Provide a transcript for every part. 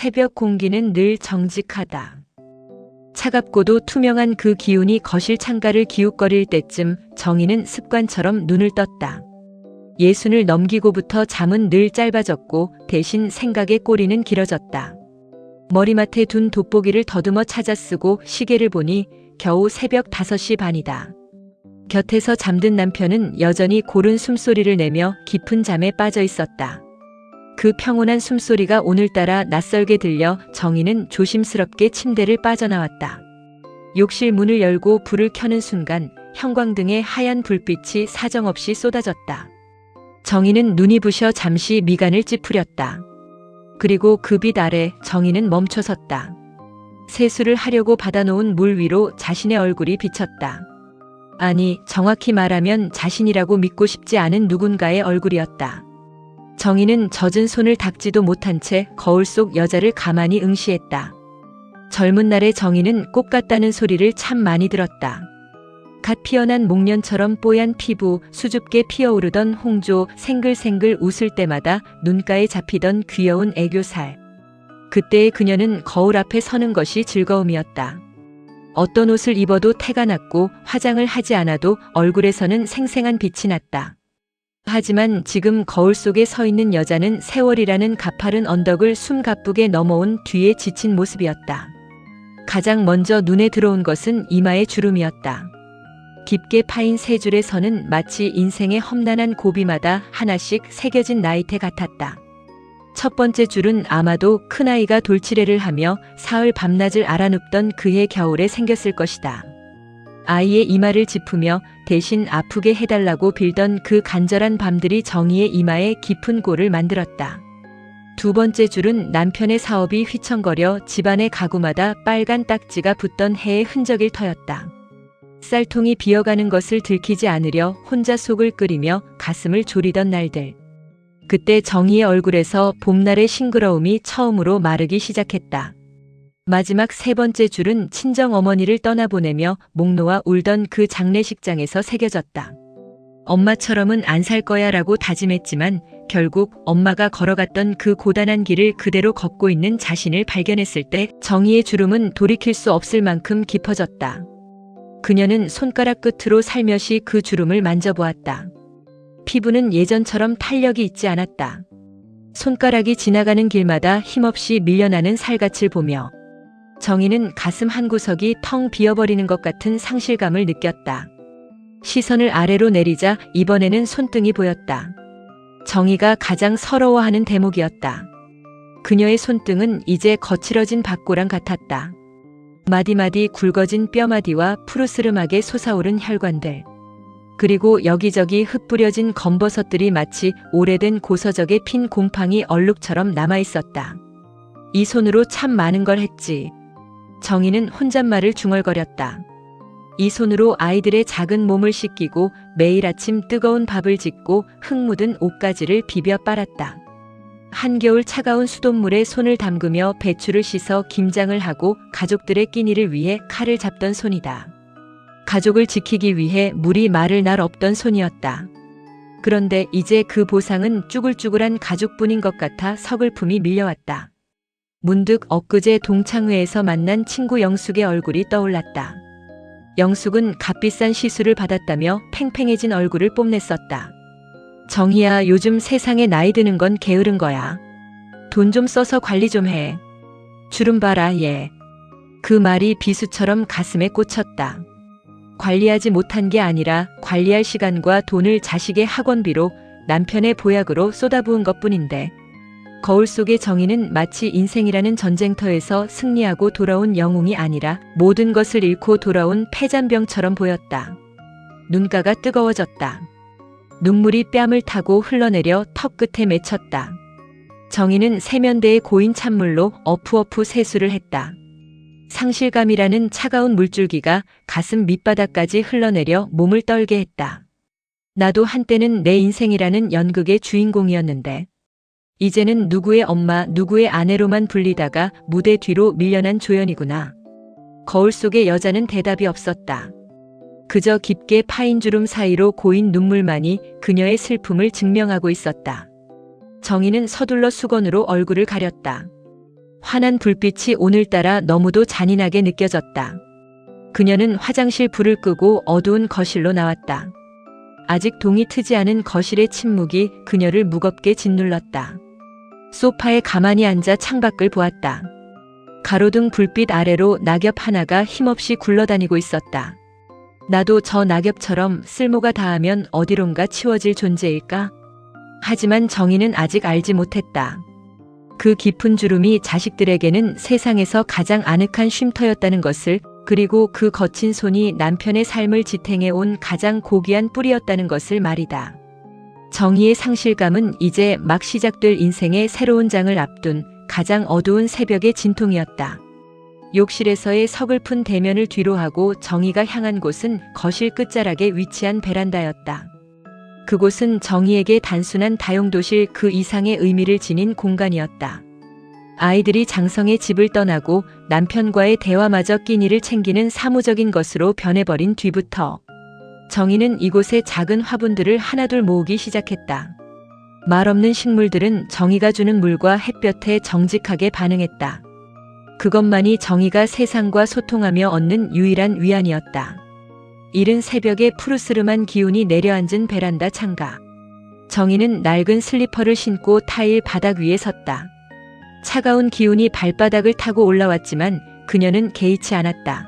새벽 공기는 늘 정직하다. 차갑고도 투명한 그 기운이 거실 창가를 기웃거릴 때쯤 정희는 습관처럼 눈을 떴다. 예순을 넘기고부터 잠은 늘 짧아졌고 대신 생각의 꼬리는 길어졌다. 머리맡에 둔 돋보기를 더듬어 찾아 쓰고 시계를 보니 겨우 새벽 5시 반이다. 곁에서 잠든 남편은 여전히 고른 숨소리를 내며 깊은 잠에 빠져 있었다. 그 평온한 숨소리가 오늘따라 낯설게 들려 정희는 조심스럽게 침대를 빠져나왔다. 욕실 문을 열고 불을 켜는 순간 형광등의 하얀 불빛이 사정없이 쏟아졌다. 정희는 눈이 부셔 잠시 미간을 찌푸렸다. 그리고 그 빛 아래 정희는 멈춰섰다. 세수를 하려고 받아놓은 물 위로 자신의 얼굴이 비쳤다. 아니, 정확히 말하면 자신이라고 믿고 싶지 않은 누군가의 얼굴이었다. 정희는 젖은 손을 닦지도 못한 채 거울 속 여자를 가만히 응시했다. 젊은 날의 정희는 꽃 같다는 소리를 참 많이 들었다. 갓 피어난 목련처럼 뽀얀 피부, 수줍게 피어오르던 홍조, 생글생글 웃을 때마다 눈가에 잡히던 귀여운 애교살. 그때의 그녀는 거울 앞에 서는 것이 즐거움이었다. 어떤 옷을 입어도 태가 났고 화장을 하지 않아도 얼굴에서는 생생한 빛이 났다. 하지만 지금 거울 속에 서 있는 여자는 세월이라는 가파른 언덕을 숨가쁘게 넘어온 뒤에 지친 모습이었다. 가장 먼저 눈에 들어온 것은 이마의 주름이었다. 깊게 파인 세 줄의 선은 마치 인생의 험난한 고비마다 하나씩 새겨진 나이테 같았다. 첫 번째 줄은 아마도 큰아이가 돌치레를 하며 사흘 밤낮을 알아눕던 그해 겨울에 생겼을 것이다. 아이의 이마를 짚으며 대신 아프게 해달라고 빌던 그 간절한 밤들이 정희의 이마에 깊은 골을 만들었다. 두 번째 줄은 남편의 사업이 휘청거려 집안의 가구마다 빨간 딱지가 붙던 해의 흔적일 터였다. 쌀통이 비어가는 것을 들키지 않으려 혼자 속을 끓이며 가슴을 졸이던 날들. 그때 정희의 얼굴에서 봄날의 싱그러움이 처음으로 마르기 시작했다. 마지막 세 번째 줄은 친정어머니를 떠나보내며 목 놓아 울던 그 장례식장에서 새겨졌다. 엄마처럼은 안 살 거야 라고 다짐했지만 결국 엄마가 걸어갔던 그 고단한 길을 그대로 걷고 있는 자신을 발견했을 때 정희의 주름은 돌이킬 수 없을 만큼 깊어졌다. 그녀는 손가락 끝으로 살며시 그 주름을 만져보았다. 피부는 예전처럼 탄력이 있지 않았다. 손가락이 지나가는 길마다 힘없이 밀려나는 살갗을 보며 정희는 가슴 한구석이 텅 비어버리는 것 같은 상실감을 느꼈다. 시선을 아래로 내리자 이번에는 손등이 보였다. 정희가 가장 서러워하는 대목이었다. 그녀의 손등은 이제 거칠어진 밭고랑 같았다. 마디마디 굵어진 뼈마디와 푸르스름하게 솟아오른 혈관들. 그리고 여기저기 흩뿌려진 검버섯들이 마치 오래된 고서적에 핀 곰팡이 얼룩처럼 남아있었다. 이 손으로 참 많은 걸 했지. 정희는 혼잣말을 중얼거렸다. 이 손으로 아이들의 작은 몸을 씻기고 매일 아침 뜨거운 밥을 짓고 흙 묻은 옷가지를 비벼 빨았다. 한겨울 차가운 수돗물에 손을 담그며 배추를 씻어 김장을 하고 가족들의 끼니를 위해 칼을 잡던 손이다. 가족을 지키기 위해 물이 마를 날 없던 손이었다. 그런데 이제 그 보상은 쭈글쭈글한 가족뿐인 것 같아 서글픔이 밀려왔다. 문득 엊그제 동창회에서 만난 친구 영숙의 얼굴이 떠올랐다. 영숙은 값비싼 시술을 받았다며 팽팽해진 얼굴을 뽐냈었다. 정희야, 요즘 세상에 나이 드는 건 게으른 거야. 돈 좀 써서 관리 좀 해. 주름 봐라 얘. 그 말이 비수처럼 가슴에 꽂혔다. 관리하지 못한 게 아니라 관리할 시간과 돈을 자식의 학원비로 남편의 보약으로 쏟아부은 것뿐인데 거울 속의 정희는 마치 인생이라는 전쟁터에서 승리하고 돌아온 영웅이 아니라 모든 것을 잃고 돌아온 패잔병처럼 보였다. 눈가가 뜨거워졌다. 눈물이 뺨을 타고 흘러내려 턱 끝에 맺혔다. 정희는 세면대에 고인 찬물로 어푸어푸 세수를 했다. 상실감이라는 차가운 물줄기가 가슴 밑바닥까지 흘러내려 몸을 떨게 했다. 나도 한때는 내 인생이라는 연극의 주인공이었는데 이제는 누구의 엄마, 누구의 아내로만 불리다가 무대 뒤로 밀려난 조연이구나. 거울 속의 여자는 대답이 없었다. 그저 깊게 파인 주름 사이로 고인 눈물만이 그녀의 슬픔을 증명하고 있었다. 정희는 서둘러 수건으로 얼굴을 가렸다. 환한 불빛이 오늘따라 너무도 잔인하게 느껴졌다. 그녀는 화장실 불을 끄고 어두운 거실로 나왔다. 아직 동이 트지 않은 거실의 침묵이 그녀를 무겁게 짓눌렀다. 소파에 가만히 앉아 창밖을 보았다. 가로등 불빛 아래로 낙엽 하나가 힘없이 굴러다니고 있었다. 나도 저 낙엽처럼 쓸모가 닿으면 어디론가 치워질 존재일까? 하지만 정희는 아직 알지 못했다. 그 깊은 주름이 자식들에게는 세상에서 가장 아늑한 쉼터였다는 것을, 그리고 그 거친 손이 남편의 삶을 지탱해 온 가장 고귀한 뿌리였다는 것을 말이다. 정희의 상실감은 이제 막 시작될 인생의 새로운 장을 앞둔 가장 어두운 새벽의 진통이었다. 욕실에서의 서글픈 대면을 뒤로하고 정희가 향한 곳은 거실 끝자락에 위치한 베란다였다. 그곳은 정희에게 단순한 다용도실 그 이상의 의미를 지닌 공간이었다. 아이들이 장성의 집을 떠나고 남편과의 대화마저 끼니를 챙기는 사무적인 것으로 변해버린 뒤부터 정희는 이곳의 작은 화분들을 하나둘 모으기 시작했다. 말없는 식물들은 정희가 주는 물과 햇볕에 정직하게 반응했다. 그것만이 정희가 세상과 소통하며 얻는 유일한 위안이었다. 이른 새벽에 푸르스름한 기운이 내려앉은 베란다 창가. 정희는 낡은 슬리퍼를 신고 타일 바닥 위에 섰다. 차가운 기운이 발바닥을 타고 올라왔지만 그녀는 개의치 않았다.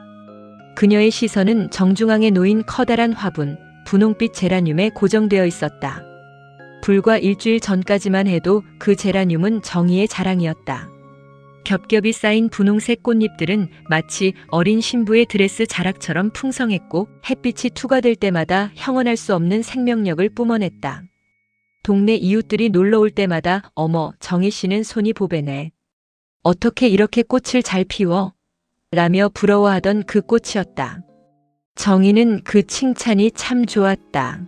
그녀의 시선은 정중앙에 놓인 커다란 화분, 분홍빛 제라늄에 고정되어 있었다. 불과 일주일 전까지만 해도 그 제라늄은 정희의 자랑이었다. 겹겹이 쌓인 분홍색 꽃잎들은 마치 어린 신부의 드레스 자락처럼 풍성했고 햇빛이 투과될 때마다 형언할 수 없는 생명력을 뿜어냈다. 동네 이웃들이 놀러 올 때마다 "어머, 정희 씨는 손이 보배네. 어떻게 이렇게 꽃을 잘 피워?" 라며 부러워하던 그 꽃이었다. 정희는 그 칭찬이 참 좋았다.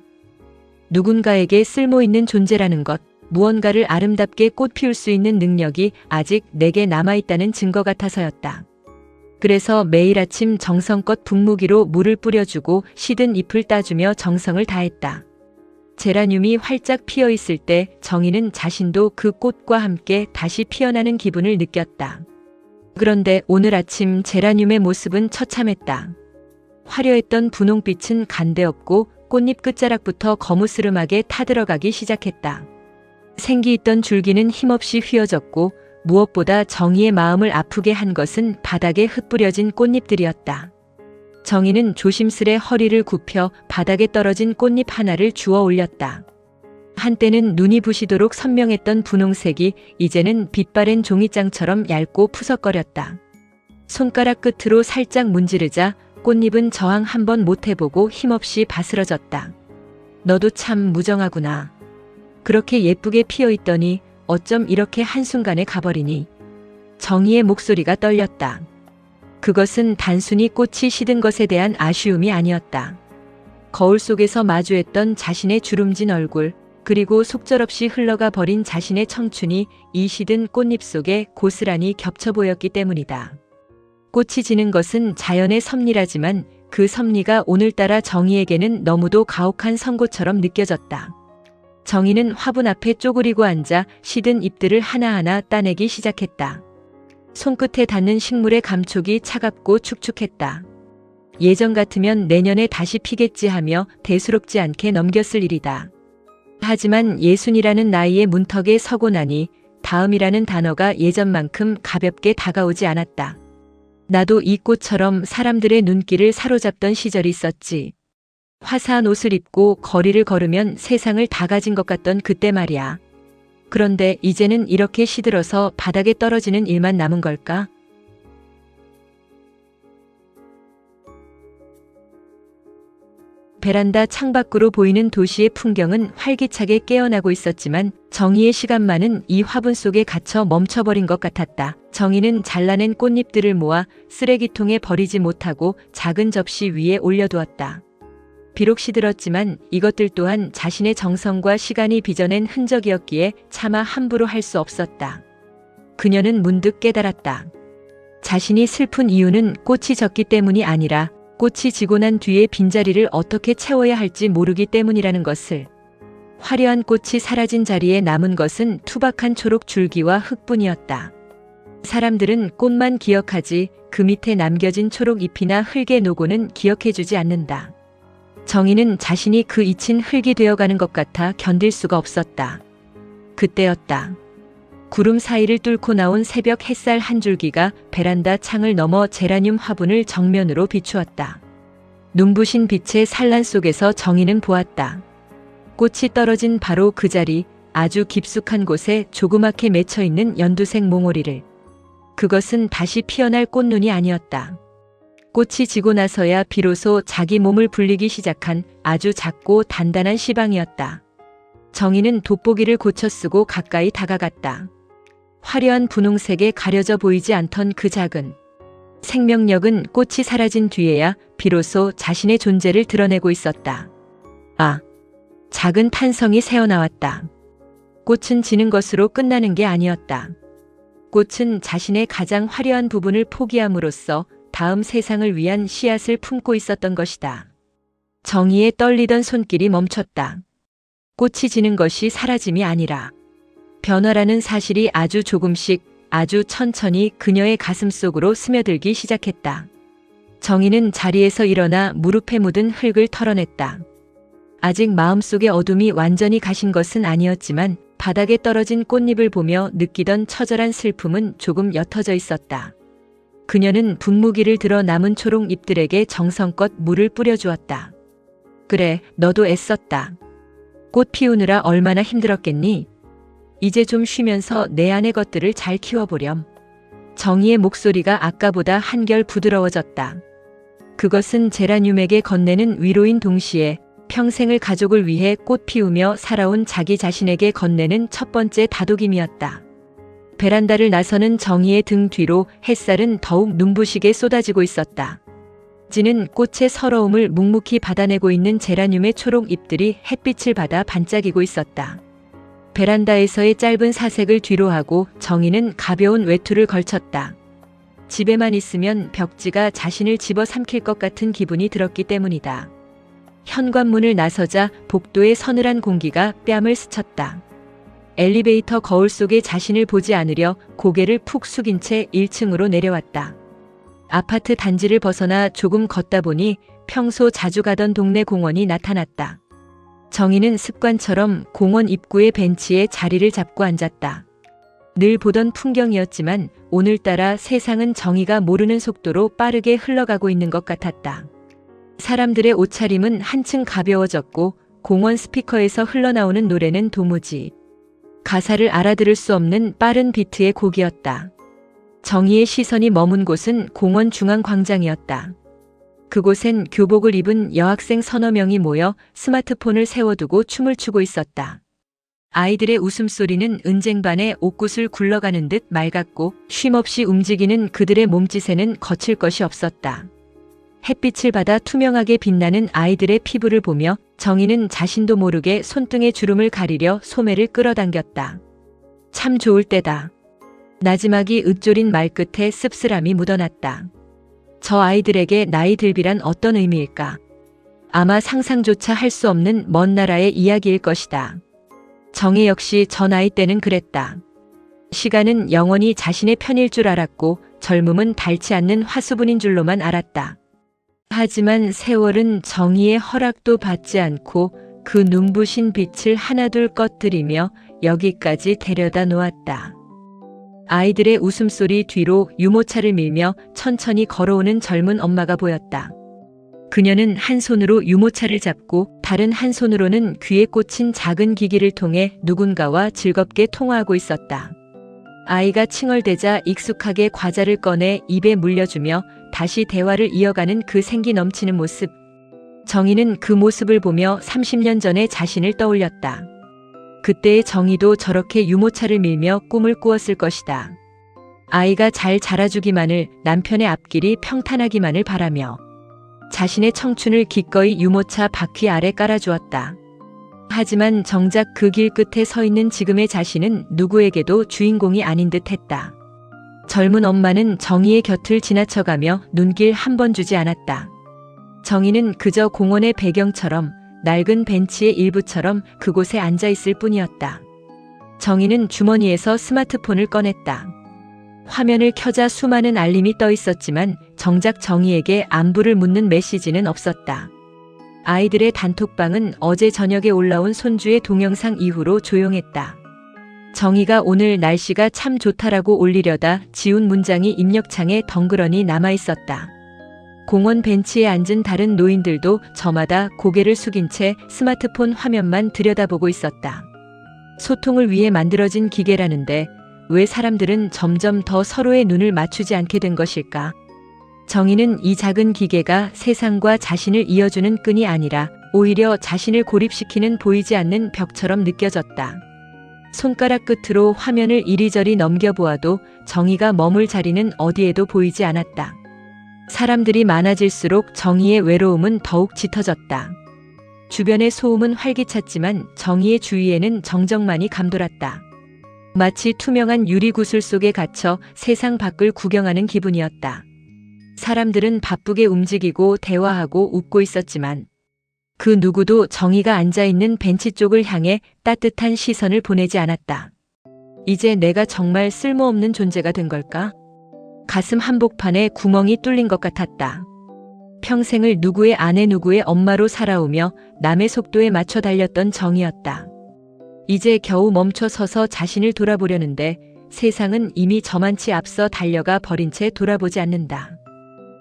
누군가에게 쓸모있는 존재라는 것, 무언가를 아름답게 꽃 피울 수 있는 능력이 아직 내게 남아있다는 증거 같아서였다. 그래서 매일 아침 정성껏 분무기로 물을 뿌려주고 시든 잎을 따주며 정성을 다했다. 제라늄이 활짝 피어 있을 때 정희는 자신도 그 꽃과 함께 다시 피어나는 기분을 느꼈다. 그런데 오늘 아침 제라늄의 모습은 처참했다. 화려했던 분홍빛은 간데없고 꽃잎 끝자락부터 거무스름하게 타들어가기 시작했다. 생기 있던 줄기는 힘없이 휘어졌고 무엇보다 정희의 마음을 아프게 한 것은 바닥에 흩뿌려진 꽃잎들이었다. 정희는 조심스레 허리를 굽혀 바닥에 떨어진 꽃잎 하나를 주워 올렸다. 한때는 눈이 부시도록 선명했던 분홍색이 이제는 빛바랜 종이장처럼 얇고 푸석거렸다. 손가락 끝으로 살짝 문지르자 꽃잎은 저항 한번 못 해보고 힘없이 바스러졌다. "너도 참 무정하구나. 그렇게 예쁘게 피어있더니 어쩜 이렇게 한순간에 가버리니?" 정희의 목소리가 떨렸다. 그것은 단순히 꽃이 시든 것에 대한 아쉬움이 아니었다. 거울 속에서 마주했던 자신의 주름진 얼굴, 그리고 속절없이 흘러가 버린 자신의 청춘이 이 시든 꽃잎 속에 고스란히 겹쳐 보였기 때문이다. 꽃이 지는 것은 자연의 섭리라지만 그 섭리가 오늘따라 정희에게는 너무도 가혹한 선고처럼 느껴졌다. 정희는 화분 앞에 쪼그리고 앉아 시든 잎들을 하나하나 따내기 시작했다. 손끝에 닿는 식물의 감촉이 차갑고 축축했다. 예전 같으면 내년에 다시 피겠지 하며 대수롭지 않게 넘겼을 일이다. 하지만 60이라는 나이의 문턱에 서고 나니 다음이라는 단어가 예전만큼 가볍게 다가오지 않았다. 나도 이 꽃처럼 사람들의 눈길을 사로잡던 시절이 있었지. 화사한 옷을 입고 거리를 걸으면 세상을 다 가진 것 같던 그때 말이야. 그런데 이제는 이렇게 시들어서 바닥에 떨어지는 일만 남은 걸까? 베란다 창밖으로 보이는 도시의 풍경은 활기차게 깨어나고 있었지만 정희의 시간만은 이 화분 속에 갇혀 멈춰버린 것 같았다. 정희는 잘라낸 꽃잎들을 모아 쓰레기통에 버리지 못하고 작은 접시 위에 올려두었다. 비록 시들었지만 이것들 또한 자신의 정성과 시간이 빚어낸 흔적이었기에 차마 함부로 할 수 없었다. 그녀는 문득 깨달았다. 자신이 슬픈 이유는 꽃이 졌기 때문이 아니라 꽃이 지고 난 뒤에 빈자리를 어떻게 채워야 할지 모르기 때문이라는 것을. 화려한 꽃이 사라진 자리에 남은 것은 투박한 초록 줄기와 흙뿐이었다. 사람들은 꽃만 기억하지 그 밑에 남겨진 초록 잎이나 흙의 노고는 기억해주지 않는다. 정희는 자신이 그 잊힌 흙이 되어가는 것 같아 견딜 수가 없었다. 그때였다. 구름 사이를 뚫고 나온 새벽 햇살 한 줄기가 베란다 창을 넘어 제라늄 화분을 정면으로 비추었다. 눈부신 빛의 산란 속에서 정희는 보았다. 꽃이 떨어진 바로 그 자리, 아주 깊숙한 곳에 조그맣게 맺혀있는 연두색 몽오리를. 그것은 다시 피어날 꽃눈이 아니었다. 꽃이 지고 나서야 비로소 자기 몸을 불리기 시작한 아주 작고 단단한 시방이었다. 정희는 돋보기를 고쳐 쓰고 가까이 다가갔다. 화려한 분홍색에 가려져 보이지 않던 그 작은 생명력은 꽃이 사라진 뒤에야 비로소 자신의 존재를 드러내고 있었다. 아! 작은 탄성이 새어나왔다. 꽃은 지는 것으로 끝나는 게 아니었다. 꽃은 자신의 가장 화려한 부분을 포기함으로써 다음 세상을 위한 씨앗을 품고 있었던 것이다. 정희의 떨리던 손길이 멈췄다. 꽃이 지는 것이 사라짐이 아니라 변화라는 사실이 아주 조금씩, 아주 천천히 그녀의 가슴 속으로 스며들기 시작했다. 정희는 자리에서 일어나 무릎에 묻은 흙을 털어냈다. 아직 마음속의 어둠이 완전히 가신 것은 아니었지만 바닥에 떨어진 꽃잎을 보며 느끼던 처절한 슬픔은 조금 옅어져 있었다. 그녀는 분무기를 들어 남은 초록 잎들에게 정성껏 물을 뿌려주었다. 그래, 너도 애썼다. 꽃 피우느라 얼마나 힘들었겠니? 이제 좀 쉬면서 내 안의 것들을 잘 키워보렴. 정희의 목소리가 아까보다 한결 부드러워졌다. 그것은 제라늄에게 건네는 위로인 동시에 평생을 가족을 위해 꽃 피우며 살아온 자기 자신에게 건네는 첫 번째 다독임이었다. 베란다를 나서는 정희의 등 뒤로 햇살은 더욱 눈부시게 쏟아지고 있었다. 지는 꽃의 서러움을 묵묵히 받아내고 있는 제라늄의 초록 잎들이 햇빛을 받아 반짝이고 있었다. 베란다에서의 짧은 사색을 뒤로하고 정희는 가벼운 외투를 걸쳤다. 집에만 있으면 벽지가 자신을 집어삼킬 것 같은 기분이 들었기 때문이다. 현관문을 나서자 복도의 서늘한 공기가 뺨을 스쳤다. 엘리베이터 거울 속에 자신을 보지 않으려 고개를 푹 숙인 채 1층으로 내려왔다. 아파트 단지를 벗어나 조금 걷다 보니 평소 자주 가던 동네 공원이 나타났다. 정희는 습관처럼 공원 입구의 벤치에 자리를 잡고 앉았다. 늘 보던 풍경이었지만 오늘따라 세상은 정희가 모르는 속도로 빠르게 흘러가고 있는 것 같았다. 사람들의 옷차림은 한층 가벼워졌고 공원 스피커에서 흘러나오는 노래는 도무지 가사를 알아들을 수 없는 빠른 비트의 곡이었다. 정희의 시선이 머문 곳은 공원 중앙 광장이었다. 그곳엔 교복을 입은 여학생 서너 명이 모여 스마트폰을 세워두고 춤을 추고 있었다. 아이들의 웃음소리는 은쟁반에 옥굿을 굴러가는 듯 맑았고 쉼없이 움직이는 그들의 몸짓에는 거칠 것이 없었다. 햇빛을 받아 투명하게 빛나는 아이들의 피부를 보며 정희는 자신도 모르게 손등의 주름을 가리려 소매를 끌어당겼다. 참 좋을 때다. 나지막이 읊조린 말끝에 씁쓸함이 묻어났다. 저 아이들에게 나이 들비란 어떤 의미일까? 아마 상상조차 할 수 없는 먼 나라의 이야기일 것이다. 정희 역시 저 나이 때는 그랬다. 시간은 영원히 자신의 편일 줄 알았고 젊음은 닳지 않는 화수분인 줄로만 알았다. 하지만 세월은 정희의 허락도 받지 않고 그 눈부신 빛을 하나둘 꺼뜨리며 여기까지 데려다 놓았다. 아이들의 웃음소리 뒤로 유모차를 밀며 천천히 걸어오는 젊은 엄마가 보였다. 그녀는 한 손으로 유모차를 잡고 다른 한 손으로는 귀에 꽂힌 작은 기기를 통해 누군가와 즐겁게 통화하고 있었다. 아이가 칭얼대자 익숙하게 과자를 꺼내 입에 물려주며 다시 대화를 이어가는 그 생기 넘치는 모습. 정희는 그 모습을 보며 30년 전의 자신을 떠올렸다. 그때의 정희도 저렇게 유모차를 밀며 꿈을 꾸었을 것이다. 아이가 잘 자라주기만을, 남편의 앞길이 평탄하기만을 바라며 자신의 청춘을 기꺼이 유모차 바퀴 아래 깔아주었다. 하지만 정작 그 길 끝에 서 있는 지금의 자신은 누구에게도 주인공이 아닌 듯 했다. 젊은 엄마는 정희의 곁을 지나쳐가며 눈길 한 번 주지 않았다. 정희는 그저 공원의 배경처럼 낡은 벤치의 일부처럼 그곳에 앉아 있을 뿐이었다. 정희는 주머니에서 스마트폰을 꺼냈다. 화면을 켜자 수많은 알림이 떠 있었지만 정작 정희에게 안부를 묻는 메시지는 없었다. 아이들의 단톡방은 어제 저녁에 올라온 손주의 동영상 이후로 조용했다. 정희가 오늘 날씨가 참 좋다라고 올리려다 지운 문장이 입력창에 덩그러니 남아 있었다. 공원 벤치에 앉은 다른 노인들도 저마다 고개를 숙인 채 스마트폰 화면만 들여다보고 있었다. 소통을 위해 만들어진 기계라는데 왜 사람들은 점점 더 서로의 눈을 맞추지 않게 된 것일까? 정희는 이 작은 기계가 세상과 자신을 이어주는 끈이 아니라 오히려 자신을 고립시키는 보이지 않는 벽처럼 느껴졌다. 손가락 끝으로 화면을 이리저리 넘겨보아도 정희가 머물 자리는 어디에도 보이지 않았다. 사람들이 많아질수록 정희의 외로움은 더욱 짙어졌다. 주변의 소음은 활기찼지만 정희의 주위에는 정적만이 감돌았다. 마치 투명한 유리구슬 속에 갇혀 세상 밖을 구경하는 기분이었다. 사람들은 바쁘게 움직이고 대화하고 웃고 있었지만 그 누구도 정희가 앉아있는 벤치 쪽을 향해 따뜻한 시선을 보내지 않았다. 이제 내가 정말 쓸모없는 존재가 된 걸까? 가슴 한복판에 구멍이 뚫린 것 같았다. 평생을 누구의 아내 누구의 엄마로 살아오며 남의 속도에 맞춰 달렸던 정희였다. 이제 겨우 멈춰 서서 자신을 돌아보려는데 세상은 이미 저만치 앞서 달려가 버린 채 돌아보지 않는다.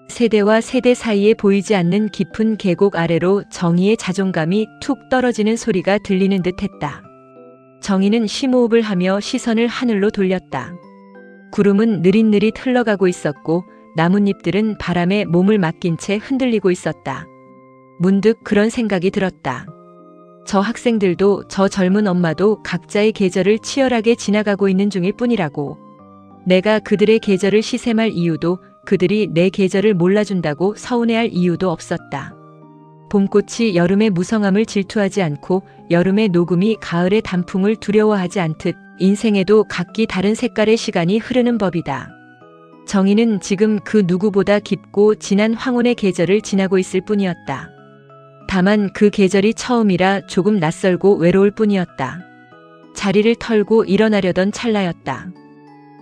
세대와 세대 사이에 보이지 않는 깊은 계곡 아래로 정희의 자존감이 툭 떨어지는 소리가 들리는 듯 했다. 정희는 심호흡을 하며 시선을 하늘로 돌렸다. 구름은 느릿느릿 흘러가고 있었고 나뭇잎들은 바람에 몸을 맡긴 채 흔들리고 있었다. 문득 그런 생각이 들었다. 저 학생들도 저 젊은 엄마도 각자의 계절을 치열하게 지나가고 있는 중일 뿐이라고. 내가 그들의 계절을 시샘할 이유도 그들이 내 계절을 몰라준다고 서운해할 이유도 없었다. 봄꽃이 여름의 무성함을 질투하지 않고 여름의 녹음이 가을의 단풍을 두려워하지 않듯 인생에도 각기 다른 색깔의 시간이 흐르는 법이다. 정희는 지금 그 누구보다 깊고 진한 황혼의 계절을 지나고 있을 뿐이었다. 다만 그 계절이 처음이라 조금 낯설고 외로울 뿐이었다. 자리를 털고 일어나려던 찰나였다.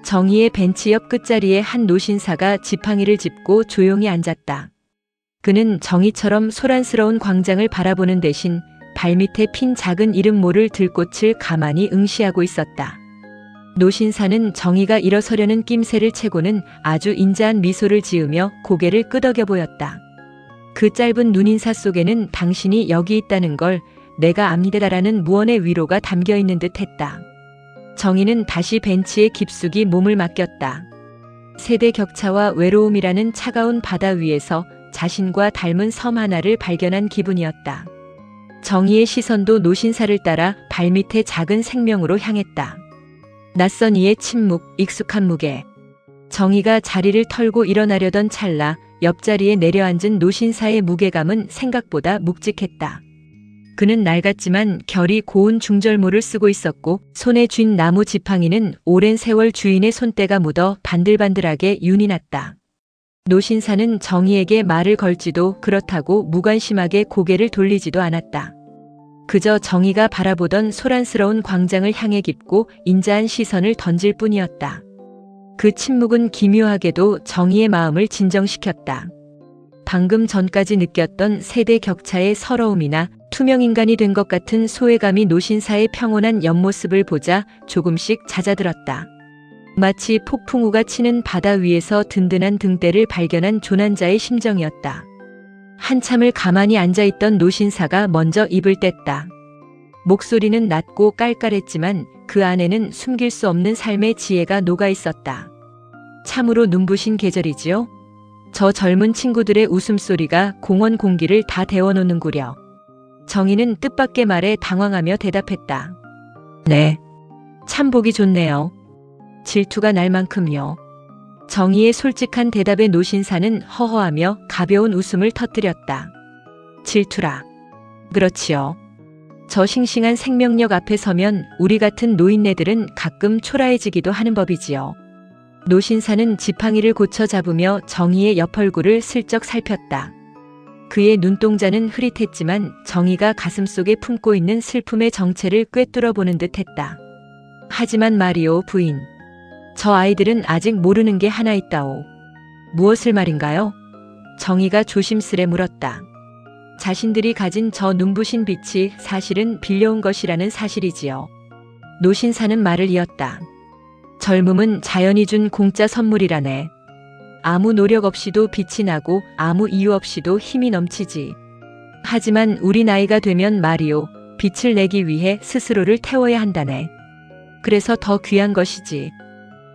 정희의 벤치 옆 끝자리에 한 노신사가 지팡이를 짚고 조용히 앉았다. 그는 정희처럼 소란스러운 광장을 바라보는 대신 발밑에 핀 작은 이름 모를 들꽃을 가만히 응시하고 있었다. 노신사는 정희가 일어서려는 낌새를 채고는 아주 인자한 미소를 지으며 고개를 끄덕여 보였다. 그 짧은 눈인사 속에는 당신이 여기 있다는 걸 내가 압니다라는 무언의 위로가 담겨 있는 듯 했다. 정희는 다시 벤치에 깊숙이 몸을 맡겼다. 세대 격차와 외로움이라는 차가운 바다 위에서 자신과 닮은 섬 하나를 발견한 기분이었다. 정희의 시선도 노신사를 따라 발밑의 작은 생명으로 향했다. 낯선 이의 침묵, 익숙한 무게. 정희가 자리를 털고 일어나려던 찰나 옆자리에 내려앉은 노신사의 무게감은 생각보다 묵직했다. 그는 낡았지만 결이 고운 중절모를 쓰고 있었고 손에 쥔 나무 지팡이는 오랜 세월 주인의 손때가 묻어 반들반들하게 윤이 났다. 노신사는 정희에게 말을 걸지도 그렇다고 무관심하게 고개를 돌리지도 않았다. 그저 정희가 바라보던 소란스러운 광장을 향해 깊고 인자한 시선을 던질 뿐이었다. 그 침묵은 기묘하게도 정희의 마음을 진정시켰다. 방금 전까지 느꼈던 세대 격차의 서러움이나 투명인간이 된 것 같은 소외감이 노신사의 평온한 옆모습을 보자 조금씩 잦아들었다. 마치 폭풍우가 치는 바다 위에서 든든한 등대를 발견한 조난자의 심정이었다. 한참을 가만히 앉아있던 노신사가 먼저 입을 뗐다. 목소리는 낮고 깔깔했지만 그 안에는 숨길 수 없는 삶의 지혜가 녹아있었다. 참으로 눈부신 계절이지요? 저 젊은 친구들의 웃음소리가 공원 공기를 다 데워놓는구려. 정희는 뜻밖의 말에 당황하며 대답했다. 네. 참 보기 좋네요. 질투가 날 만큼요. 정희의 솔직한 대답에 노신사는 허허하며 가벼운 웃음을 터뜨렸다. 질투라. 그렇지요. 저 싱싱한 생명력 앞에 서면 우리 같은 노인네들은 가끔 초라해지기도 하는 법이지요. 노신사는 지팡이를 고쳐 잡으며 정희의 옆 얼굴을 슬쩍 살폈다. 그의 눈동자는 흐릿했지만 정희가 가슴속에 품고 있는 슬픔의 정체를 꿰뚫어 보는 듯 했다. 하지만 말이오 부인. 저 아이들은 아직 모르는 게 하나 있다오. 무엇을 말인가요? 정희가 조심스레 물었다. 자신들이 가진 저 눈부신 빛이 사실은 빌려온 것이라는 사실이지요. 노신사는 말을 이었다. 젊음은 자연이 준 공짜 선물이라네. 아무 노력 없이도 빛이 나고 아무 이유 없이도 힘이 넘치지. 하지만 우리 나이가 되면 말이오, 빛을 내기 위해 스스로를 태워야 한다네. 그래서 더 귀한 것이지.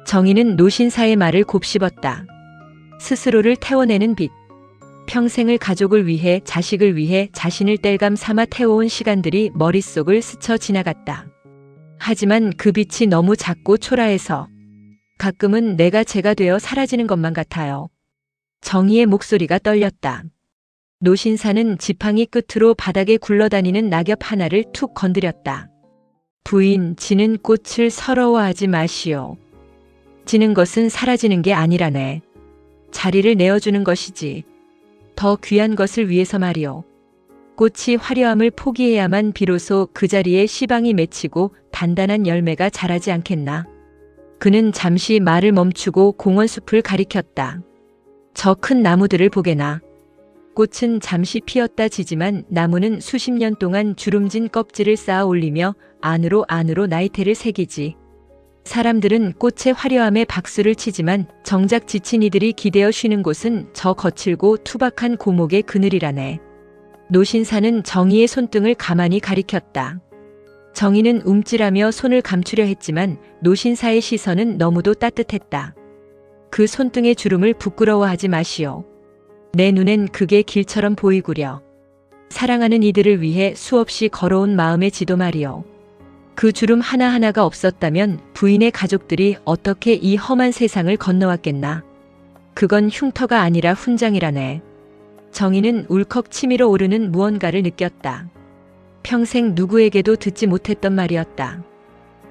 정희는 노신사의 말을 곱씹었다. 스스로를 태워내는 빛. 평생을 가족을 위해, 자식을 위해 자신을 땔감 삼아 태워온 시간들이 머릿속을 스쳐 지나갔다. 하지만 그 빛이 너무 작고 초라해서 가끔은 내가 제가 되어 사라지는 것만 같아요. 정희의 목소리가 떨렸다. 노신사는 지팡이 끝으로 바닥에 굴러다니는 낙엽 하나를 툭 건드렸다. 부인, 지는 꽃을 서러워하지 마시오. 지는 것은 사라지는 게 아니라네. 자리를 내어주는 것이지. 더 귀한 것을 위해서 말이오. 꽃이 화려함을 포기해야만 비로소 그 자리에 씨방이 맺히고 단단한 열매가 자라지 않겠나. 그는 잠시 말을 멈추고 공원숲을 가리켰다. 저 큰 나무들을 보게나. 꽃은 잠시 피었다 지지만 나무는 수십 년 동안 주름진 껍질을 쌓아 올리며 안으로 나이테를 새기지. 사람들은 꽃의 화려함에 박수를 치지만 정작 지친 이들이 기대어 쉬는 곳은 저 거칠고 투박한 고목의 그늘이라네. 노신사는 정희의 손등을 가만히 가리켰다. 정희는 움찔하며 손을 감추려 했지만 노신사의 시선은 너무도 따뜻했다. 그 손등의 주름을 부끄러워하지 마시오. 내 눈엔 그게 길처럼 보이구려. 사랑하는 이들을 위해 수없이 걸어온 마음의 지도 말이오. 그 주름 하나하나가 없었다면 부인의 가족들이 어떻게 이 험한 세상을 건너왔겠나. 그건 흉터가 아니라 훈장이라네. 정희는 울컥 치밀어 오르는 무언가를 느꼈다. 평생 누구에게도 듣지 못했던 말이었다.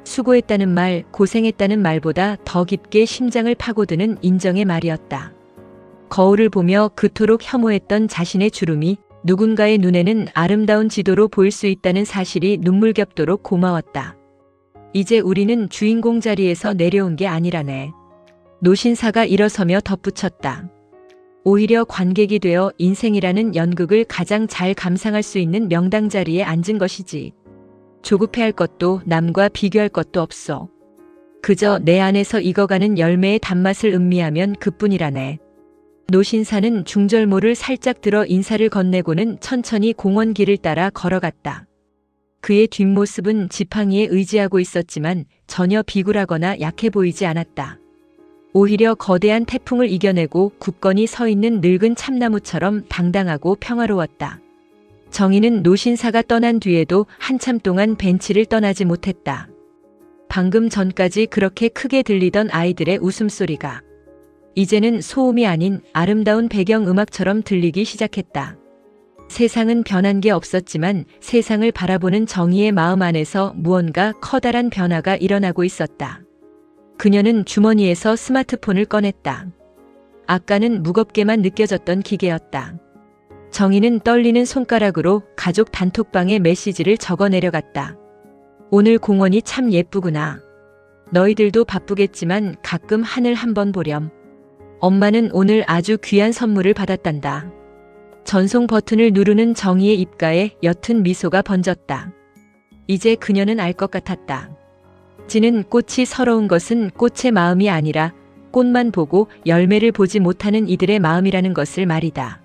수고했다는 말, 고생했다는 말보다 더 깊게 심장을 파고드는 인정의 말이었다. 거울을 보며 그토록 혐오했던 자신의 주름이 누군가의 눈에는 아름다운 지도로 보일 수 있다는 사실이 눈물겹도록 고마웠다. 이제 우리는 주인공 자리에서 내려온 게 아니라네. 노신사가 일어서며 덧붙였다. 오히려 관객이 되어 인생이라는 연극을 가장 잘 감상할 수 있는 명당 자리에 앉은 것이지. 조급해할 것도 남과 비교할 것도 없어. 그저 내 안에서 익어가는 열매의 단맛을 음미하면 그뿐이라네. 노신사는 중절모를 살짝 들어 인사를 건네고는 천천히 공원 길을 따라 걸어갔다. 그의 뒷모습은 지팡이에 의지하고 있었지만 전혀 비굴하거나 약해 보이지 않았다. 오히려 거대한 태풍을 이겨내고 굳건히 서 있는 늙은 참나무처럼 당당하고 평화로웠다. 정희는 노신사가 떠난 뒤에도 한참 동안 벤치를 떠나지 못했다. 방금 전까지 그렇게 크게 들리던 아이들의 웃음소리가 이제는 소음이 아닌 아름다운 배경음악처럼 들리기 시작했다. 세상은 변한 게 없었지만 세상을 바라보는 정희의 마음 안에서 무언가 커다란 변화가 일어나고 있었다. 그녀는 주머니에서 스마트폰을 꺼냈다. 아까는 무겁게만 느껴졌던 기계였다. 정희는 떨리는 손가락으로 가족 단톡방에 메시지를 적어 내려갔다. 오늘 공원이 참 예쁘구나. 너희들도 바쁘겠지만 가끔 하늘 한번 보렴. 엄마는 오늘 아주 귀한 선물을 받았단다. 전송 버튼을 누르는 정희의 입가에 옅은 미소가 번졌다. 이제 그녀는 알 것 같았다. 지는 꽃이 서러운 것은 꽃의 마음이 아니라 꽃만 보고 열매를 보지 못하는 이들의 마음이라는 것을 말이다.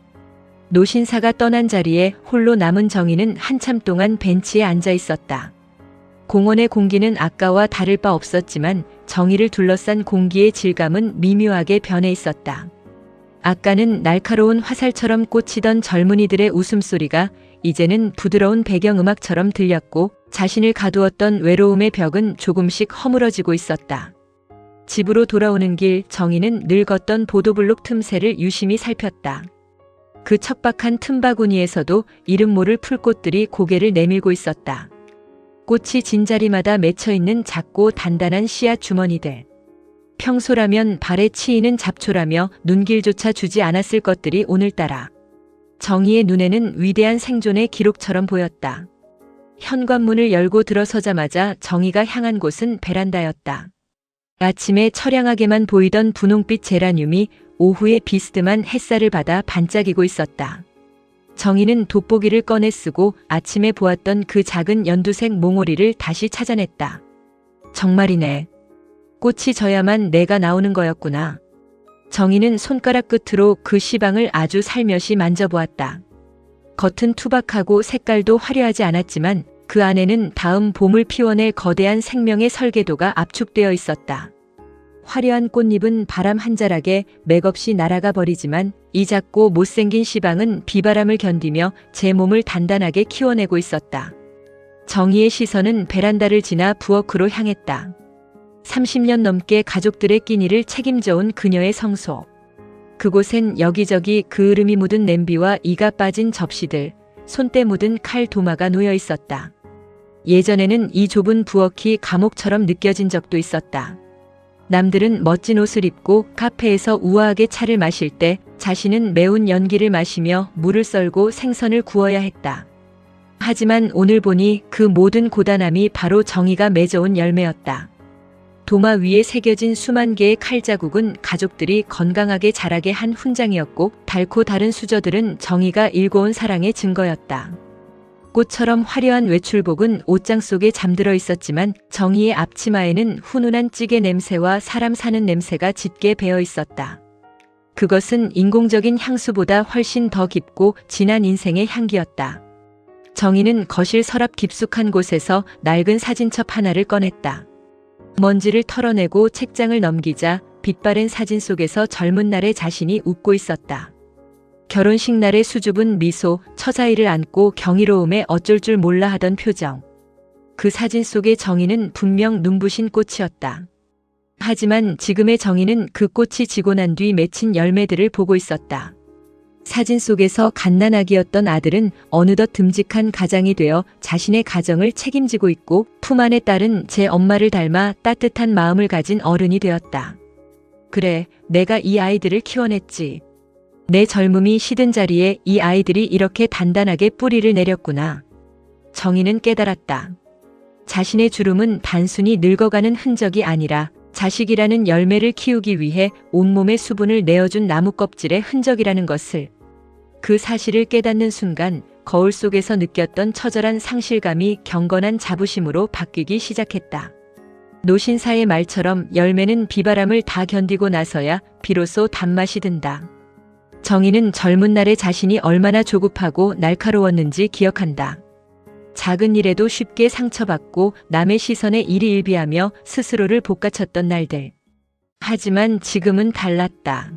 노신사가 떠난 자리에 홀로 남은 정희는 한참 동안 벤치에 앉아 있었다. 공원의 공기는 아까와 다를 바 없었지만 정희를 둘러싼 공기의 질감은 미묘하게 변해 있었다. 아까는 날카로운 화살처럼 꽂히던 젊은이들의 웃음소리가 이제는 부드러운 배경음악처럼 들렸고 자신을 가두었던 외로움의 벽은 조금씩 허물어지고 있었다. 집으로 돌아오는 길 정희는 늙었던 보도블록 틈새를 유심히 살폈다. 그 척박한 틈바구니에서도 이름 모를 풀꽃들이 고개를 내밀고 있었다. 꽃이 진 자리마다 맺혀있는 작고 단단한 씨앗 주머니들. 평소라면 발에 치이는 잡초라며 눈길조차 주지 않았을 것들이 오늘따라 정희의 눈에는 위대한 생존의 기록처럼 보였다. 현관문을 열고 들어서자마자 정희가 향한 곳은 베란다였다. 아침에 처량하게만 보이던 분홍빛 제라늄이 오후에 비스듬한 햇살을 받아 반짝이고 있었다. 정희는 돋보기를 꺼내 쓰고 아침에 보았던 그 작은 연두색 몽오리를 다시 찾아냈다. 정말이네. 꽃이 져야만 내가 나오는 거였구나. 정희는 손가락 끝으로 그 시방을 아주 살며시 만져보았다. 겉은 투박하고 색깔도 화려하지 않았지만 그 안에는 다음 봄을 피워낼 거대한 생명의 설계도가 압축되어 있었다. 화려한 꽃잎은 바람 한 자락에 맥없이 날아가 버리지만 이 작고 못생긴 시방은 비바람을 견디며 제 몸을 단단하게 키워내고 있었다. 정희의 시선은 베란다를 지나 부엌으로 향했다. 30년 넘게 가족들의 끼니를 책임져온 그녀의 성소. 그곳엔 여기저기 그을음이 묻은 냄비와 이가 빠진 접시들, 손때 묻은 칼 도마가 놓여 있었다. 예전에는 이 좁은 부엌이 감옥처럼 느껴진 적도 있었다. 남들은 멋진 옷을 입고 카페에서 우아하게 차를 마실 때 자신은 매운 연기를 마시며 물을 썰고 생선을 구워야 했다. 하지만 오늘 보니 그 모든 고단함이 바로 정희가 맺어온 열매였다. 도마 위에 새겨진 수만 개의 칼자국은 가족들이 건강하게 자라게 한 훈장이었고 달고 다른 수저들은 정희가 일궈온 사랑의 증거였다. 꽃처럼 화려한 외출복은 옷장 속에 잠들어 있었지만 정희의 앞치마에는 훈훈한 찌개 냄새와 사람 사는 냄새가 짙게 배어 있었다. 그것은 인공적인 향수보다 훨씬 더 깊고 진한 인생의 향기였다. 정희는 거실 서랍 깊숙한 곳에서 낡은 사진첩 하나를 꺼냈다. 먼지를 털어내고 책장을 넘기자 빛바랜 사진 속에서 젊은 날의 자신이 웃고 있었다. 결혼식 날의 수줍은 미소, 처자일을 안고 경이로움에 어쩔 줄 몰라 하던 표정. 그 사진 속의 정희는 분명 눈부신 꽃이었다. 하지만 지금의 정희는 그 꽃이 지고 난 뒤 맺힌 열매들을 보고 있었다. 사진 속에서 갓난아기였던 아들은 어느덧 듬직한 가장이 되어 자신의 가정을 책임지고 있고 품 안의 딸은 제 엄마를 닮아 따뜻한 마음을 가진 어른이 되었다. 그래, 내가 이 아이들을 키워냈지. 내 젊음이 시든 자리에 이 아이들이 이렇게 단단하게 뿌리를 내렸구나. 정희는 깨달았다. 자신의 주름은 단순히 늙어가는 흔적이 아니라 자식이라는 열매를 키우기 위해 온몸의 수분을 내어준 나무 껍질의 흔적이라는 것을. 그 사실을 깨닫는 순간 거울 속에서 느꼈던 처절한 상실감이 경건한 자부심으로 바뀌기 시작했다. 노신사의 말처럼 열매는 비바람을 다 견디고 나서야 비로소 단맛이 든다. 정희는 젊은 날의 자신이 얼마나 조급하고 날카로웠는지 기억한다. 작은 일에도 쉽게 상처받고 남의 시선에 일희일비하며 스스로를 볶아쳤던 날들. 하지만 지금은 달랐다.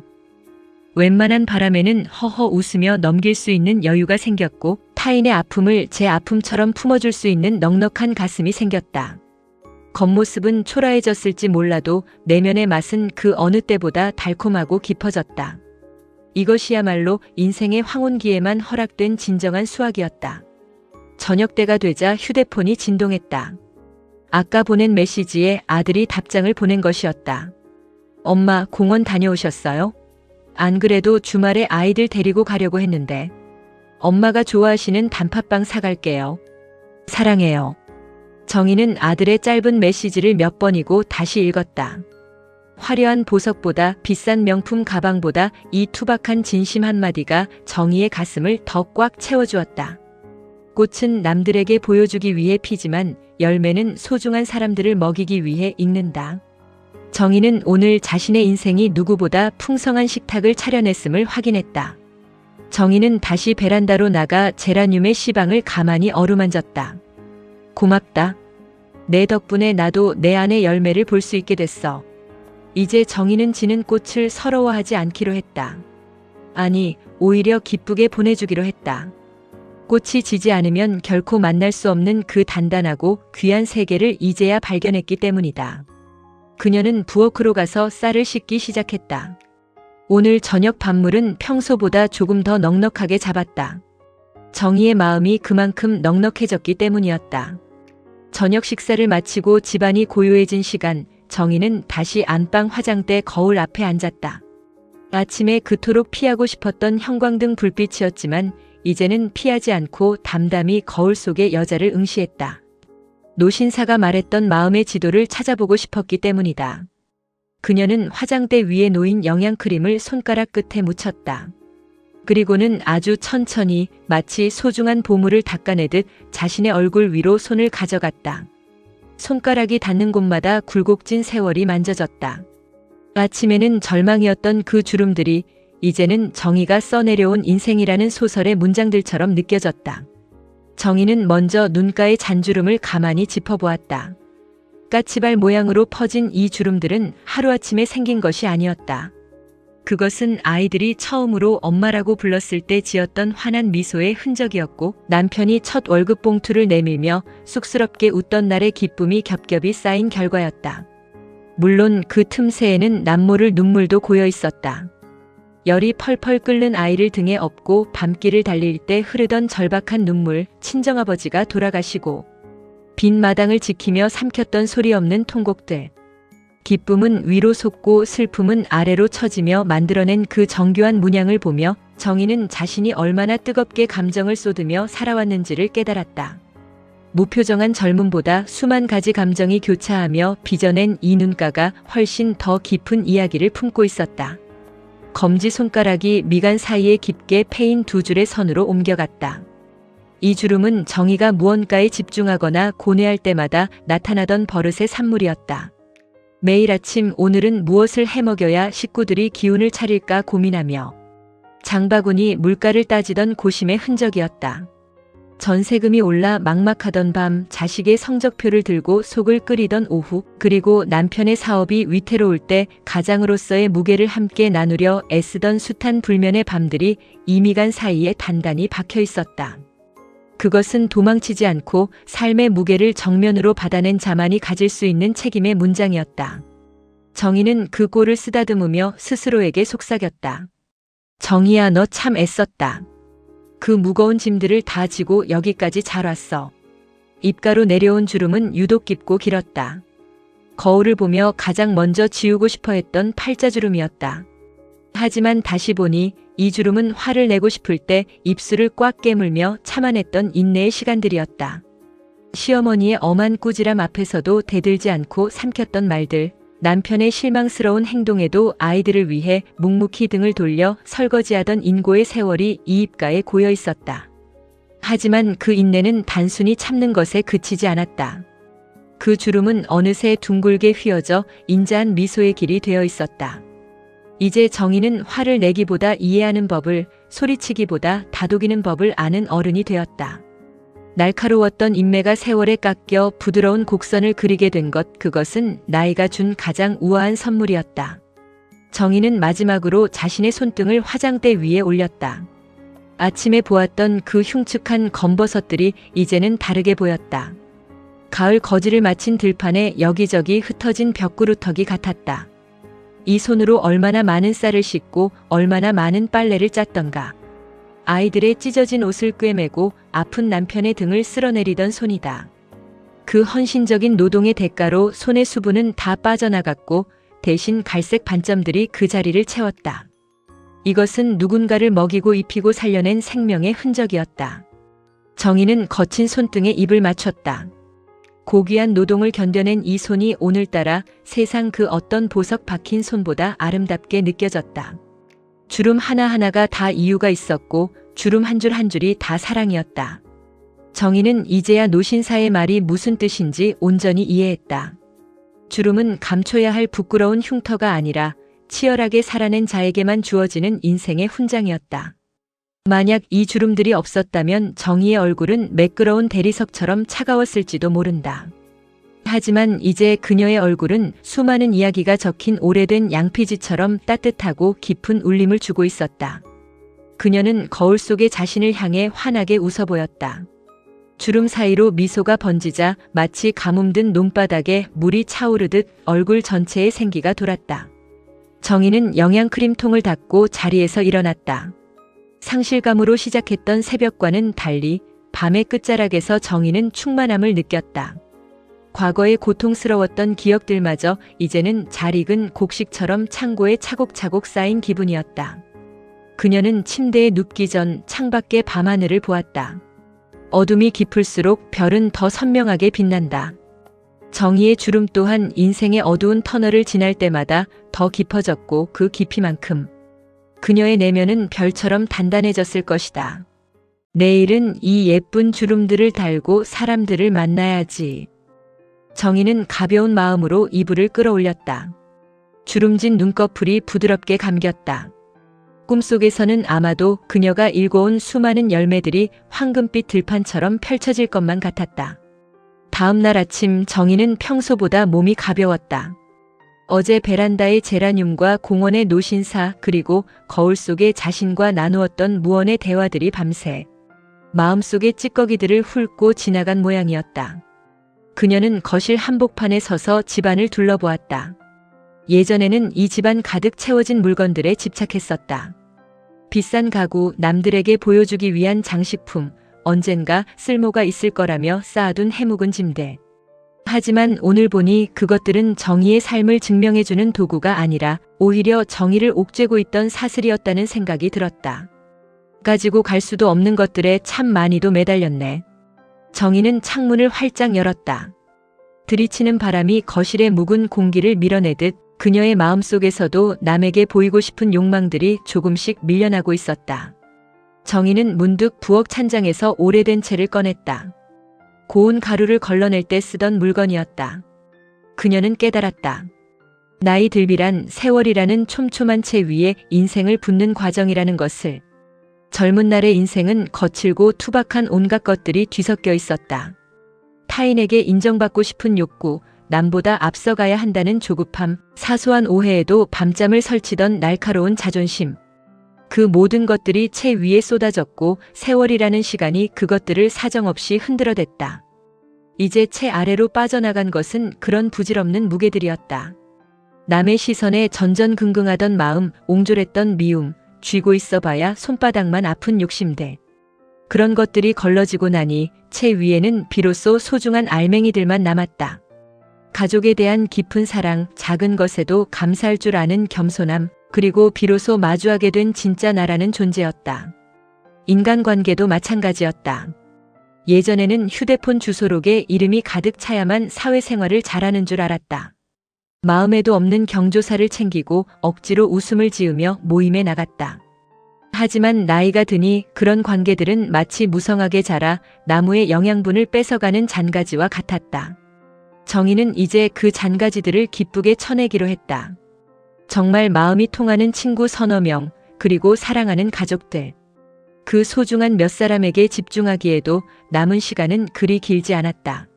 웬만한 바람에는 허허 웃으며 넘길 수 있는 여유가 생겼고 타인의 아픔을 제 아픔처럼 품어줄 수 있는 넉넉한 가슴이 생겼다. 겉모습은 초라해졌을지 몰라도 내면의 맛은 그 어느 때보다 달콤하고 깊어졌다. 이것이야말로 인생의 황혼기에만 허락된 진정한 수확이었다. 저녁때가 되자 휴대폰이 진동했다. 아까 보낸 메시지에 아들이 답장을 보낸 것이었다. 엄마, 공원 다녀오셨어요? 안 그래도 주말에 아이들 데리고 가려고 했는데. 엄마가 좋아하시는 단팥빵 사갈게요. 사랑해요. 정희는 아들의 짧은 메시지를 몇 번이고 다시 읽었다. 화려한 보석보다 비싼 명품 가방보다 이 투박한 진심 한마디가 정희의 가슴을 더 꽉 채워주었다. 꽃은 남들에게 보여주기 위해 피지만 열매는 소중한 사람들을 먹이기 위해 익는다. 정희는 오늘 자신의 인생이 누구보다 풍성한 식탁을 차려냈음을 확인했다. 정희는 다시 베란다로 나가 제라늄의 시방을 가만히 어루만졌다. 고맙다. 내 덕분에 나도 내 안의 열매를 볼 수 있게 됐어. 이제 정희는 지는 꽃을 서러워하지 않기로 했다. 아니, 오히려 기쁘게 보내주기로 했다. 꽃이 지지 않으면 결코 만날 수 없는 그 단단하고 귀한 세계를 이제야 발견했기 때문이다. 그녀는 부엌으로 가서 쌀을 씻기 시작했다. 오늘 저녁 밥물은 평소보다 조금 더 넉넉하게 잡았다. 정희의 마음이 그만큼 넉넉해졌기 때문이었다. 저녁 식사를 마치고 집안이 고요해진 시간, 정희는 다시 안방 화장대 거울 앞에 앉았다. 아침에 그토록 피하고 싶었던 형광등 불빛이었지만 이제는 피하지 않고 담담히 거울 속의 여자를 응시했다. 노신사가 말했던 마음의 지도를 찾아보고 싶었기 때문이다. 그녀는 화장대 위에 놓인 영양크림을 손가락 끝에 묻혔다. 그리고는 아주 천천히 마치 소중한 보물을 닦아내듯 자신의 얼굴 위로 손을 가져갔다. 손가락이 닿는 곳마다 굴곡진 세월이 만져졌다. 아침에는 절망이었던 그 주름들이 이제는 정의가 써내려온 인생이라는 소설의 문장들처럼 느껴졌다. 정의는 먼저 눈가의 잔주름을 가만히 짚어보았다. 까치발 모양으로 퍼진 이 주름들은 하루아침에 생긴 것이 아니었다. 그것은 아이들이 처음으로 엄마라고 불렀을 때 지었던 환한 미소의 흔적이었고, 남편이 첫 월급 봉투를 내밀며 쑥스럽게 웃던 날의 기쁨이 겹겹이 쌓인 결과였다. 물론 그 틈새에는 남모를 눈물도 고여 있었다. 열이 펄펄 끓는 아이를 등에 업고 밤길을 달릴 때 흐르던 절박한 눈물, 친정아버지가 돌아가시고 빈 마당을 지키며 삼켰던 소리 없는 통곡들. 기쁨은 위로 솟고 슬픔은 아래로 처지며 만들어낸 그 정교한 문양을 보며 정의는 자신이 얼마나 뜨겁게 감정을 쏟으며 살아왔는지를 깨달았다. 무표정한 젊음보다 수만 가지 감정이 교차하며 빚어낸 이 눈가가 훨씬 더 깊은 이야기를 품고 있었다. 검지손가락이 미간 사이에 깊게 패인 두 줄의 선으로 옮겨갔다. 이 주름은 정의가 무언가에 집중하거나 고뇌할 때마다 나타나던 버릇의 산물이었다. 매일 아침 오늘은 무엇을 해먹여야 식구들이 기운을 차릴까 고민하며 장바구니 물가를 따지던 고심의 흔적이었다. 전세금이 올라 막막하던 밤 자식의 성적표를 들고 속을 끓이던 오후, 그리고 남편의 사업이 위태로울 때 가장으로서의 무게를 함께 나누려 애쓰던 숱한 불면의 밤들이 이 미간 사이에 단단히 박혀 있었다. 그것은 도망치지 않고 삶의 무게를 정면으로 받아낸 자만이 가질 수 있는 책임의 문장이었다. 정의는 그 꼴을 쓰다듬으며 스스로에게 속삭였다. 정의야, 너 참 애썼다. 그 무거운 짐들을 다 지고 여기까지 잘 왔어. 입가로 내려온 주름은 유독 깊고 길었다. 거울을 보며 가장 먼저 지우고 싶어 했던 팔자주름이었다. 하지만 다시 보니 이 주름은 화를 내고 싶을 때 입술을 꽉 깨물며 참아냈던 인내의 시간들이었다. 시어머니의 엄한 꾸지람 앞에서도 대들지 않고 삼켰던 말들, 남편의 실망스러운 행동에도 아이들을 위해 묵묵히 등을 돌려 설거지하던 인고의 세월이 이 입가에 고여 있었다. 하지만 그 인내는 단순히 참는 것에 그치지 않았다. 그 주름은 어느새 둥글게 휘어져 인자한 미소의 길이 되어 있었다. 이제 정의는 화를 내기보다 이해하는 법을, 소리치기보다 다독이는 법을 아는 어른이 되었다. 날카로웠던 인매가 세월에 깎여 부드러운 곡선을 그리게 된 것, 그것은 나이가 준 가장 우아한 선물이었다. 정의는 마지막으로 자신의 손등을 화장대 위에 올렸다. 아침에 보았던 그 흉측한 검버섯들이 이제는 다르게 보였다. 가을 거지를 마친 들판에 여기저기 흩어진 벽구루터기 같았다. 이 손으로 얼마나 많은 쌀을 씻고 얼마나 많은 빨래를 짰던가. 아이들의 찢어진 옷을 꿰매고 아픈 남편의 등을 쓸어내리던 손이다. 그 헌신적인 노동의 대가로 손의 수분은 다 빠져나갔고 대신 갈색 반점들이 그 자리를 채웠다. 이것은 누군가를 먹이고 입히고 살려낸 생명의 흔적이었다. 정의는 거친 손등에 입을 맞췄다. 고귀한 노동을 견뎌낸 이 손이 오늘따라 세상 그 어떤 보석 박힌 손보다 아름답게 느껴졌다. 주름 하나하나가 다 이유가 있었고 주름 한 줄 한 줄이 다 사랑이었다. 정의는 이제야 노신사의 말이 무슨 뜻인지 온전히 이해했다. 주름은 감춰야 할 부끄러운 흉터가 아니라 치열하게 살아낸 자에게만 주어지는 인생의 훈장이었다. 만약 이 주름들이 없었다면 정의의 얼굴은 매끄러운 대리석처럼 차가웠을지도 모른다. 하지만 이제 그녀의 얼굴은 수많은 이야기가 적힌 오래된 양피지처럼 따뜻하고 깊은 울림을 주고 있었다. 그녀는 거울 속의 자신을 향해 환하게 웃어 보였다. 주름 사이로 미소가 번지자 마치 가뭄든 논바닥에 물이 차오르듯 얼굴 전체에 생기가 돌았다. 정의는 영양크림통을 닫고 자리에서 일어났다. 상실감으로 시작했던 새벽과는 달리 밤의 끝자락에서 정의는 충만함을 느꼈다. 과거의 고통스러웠던 기억들마저 이제는 잘 익은 곡식처럼 창고에 차곡차곡 쌓인 기분이었다. 그녀는 침대에 눕기 전 창밖의 밤하늘을 보았다. 어둠이 깊을수록 별은 더 선명하게 빛난다. 정의의 주름 또한 인생의 어두운 터널을 지날 때마다 더 깊어졌고 그 깊이만큼 그녀의 내면은 별처럼 단단해졌을 것이다. 내일은 이 예쁜 주름들을 달고 사람들을 만나야지. 정희는 가벼운 마음으로 이불을 끌어올렸다. 주름진 눈꺼풀이 부드럽게 감겼다. 꿈속에서는 아마도 그녀가 일궈온 수많은 열매들이 황금빛 들판처럼 펼쳐질 것만 같았다. 다음 날 아침 정희는 평소보다 몸이 가벼웠다. 어제 베란다의 제라늄과 공원의 노신사 그리고 거울 속에 자신과 나누었던 무언의 대화들이 밤새 마음속의 찌꺼기들을 훑고 지나간 모양이었다. 그녀는 거실 한복판에 서서 집안을 둘러보았다. 예전에는 이 집안 가득 채워진 물건들에 집착했었다. 비싼 가구, 남들에게 보여주기 위한 장식품, 언젠가 쓸모가 있을 거라며 쌓아둔 해묵은 짐들. 하지만 오늘 보니 그것들은 정의의 삶을 증명해주는 도구가 아니라 오히려 정의를 옥죄고 있던 사슬이었다는 생각이 들었다. 가지고 갈 수도 없는 것들에 참 많이도 매달렸네. 정희는 창문을 활짝 열었다. 들이치는 바람이 거실의 묵은 공기를 밀어내듯 그녀의 마음속에서도 남에게 보이고 싶은 욕망들이 조금씩 밀려나고 있었다. 정희는 문득 부엌 찬장에서 오래된 채를 꺼냈다. 고운 가루를 걸러낼 때 쓰던 물건이었다. 그녀는 깨달았다. 나이 들비란 세월이라는 촘촘한 채 위에 인생을 붓는 과정이라는 것을. 젊은 날의 인생은 거칠고 투박한 온갖 것들이 뒤섞여 있었다. 타인에게 인정받고 싶은 욕구, 남보다 앞서가야 한다는 조급함, 사소한 오해에도 밤잠을 설치던 날카로운 자존심. 그 모든 것들이 채 위에 쏟아졌고 세월이라는 시간이 그것들을 사정없이 흔들어댔다. 이제 채 아래로 빠져나간 것은 그런 부질없는 무게들이었다. 남의 시선에 전전긍긍하던 마음, 옹졸했던 미움, 쥐고 있어봐야 손바닥만 아픈 욕심들. 그런 것들이 걸러지고 나니 채 위에는 비로소 소중한 알맹이들만 남았다. 가족에 대한 깊은 사랑, 작은 것에도 감사할 줄 아는 겸손함, 그리고 비로소 마주하게 된 진짜 나라는 존재였다. 인간관계도 마찬가지였다. 예전에는 휴대폰 주소록에 이름이 가득 차야만 사회생활을 잘하는 줄 알았다. 마음에도 없는 경조사를 챙기고 억지로 웃음을 지으며 모임에 나갔다. 하지만 나이가 드니 그런 관계들은 마치 무성하게 자라 나무의 영양분을 뺏어가는 잔가지와 같았다. 정희는 이제 그 잔가지들을 기쁘게 쳐내기로 했다. 정말 마음이 통하는 친구 서너 명, 그리고 사랑하는 가족들. 그 소중한 몇 사람에게 집중하기에도 남은 시간은 그리 길지 않았다.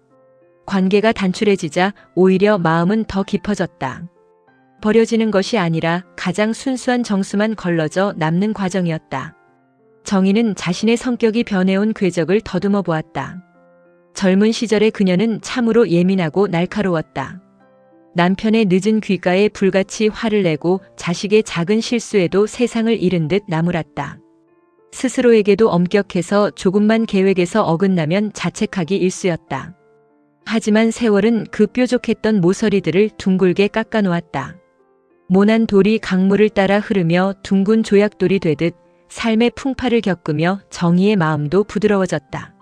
관계가 단출해지자 오히려 마음은 더 깊어졌다. 버려지는 것이 아니라 가장 순수한 정수만 걸러져 남는 과정이었다. 정희는 자신의 성격이 변해온 궤적을 더듬어 보았다. 젊은 시절의 그녀는 참으로 예민하고 날카로웠다. 남편의 늦은 귀가에 불같이 화를 내고 자식의 작은 실수에도 세상을 잃은 듯 나무랐다. 스스로에게도 엄격해서 조금만 계획에서 어긋나면 자책하기 일쑤였다. 하지만 세월은 그 뾰족했던 모서리들을 둥글게 깎아놓았다. 모난 돌이 강물을 따라 흐르며 둥근 조약돌이 되듯 삶의 풍파를 겪으며 정의의 마음도 부드러워졌다.